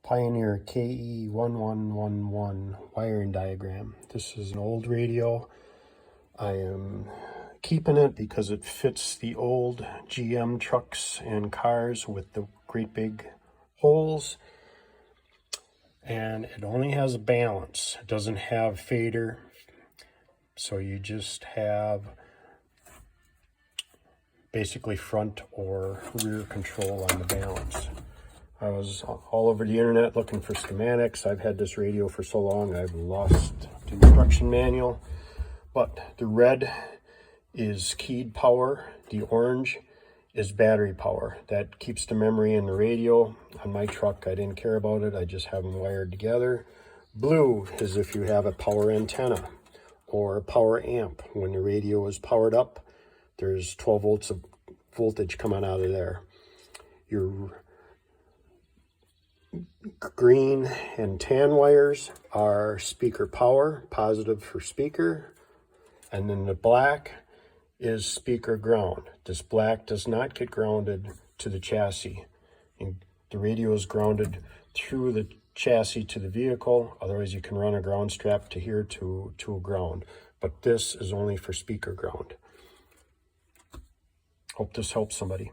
Pioneer KE-1111 wiring diagram. This is an old radio. I am keeping it because it fits the old GM trucks and cars with the great big holes, and it only has a balance. It doesn't have fader, so you just have basically front or rear control on the balance. I was all over the internet looking for schematics. I've had this radio for so long I've lost the instruction manual. But the red is keyed power, the orange is battery power. That keeps the memory in the radio. On my truck I didn't care about it, I just have them wired together. Blue is if you have a power antenna or a power amp. When the radio is powered up, there's 12 volts of voltage coming out of there. Your green and tan wires are speaker power, positive for speaker, and then the black is speaker ground. This black does not get grounded to the chassis. And the radio is grounded through the chassis to the vehicle, otherwise you can run a ground strap to here to ground, but this is only for speaker ground. Hope this helps somebody.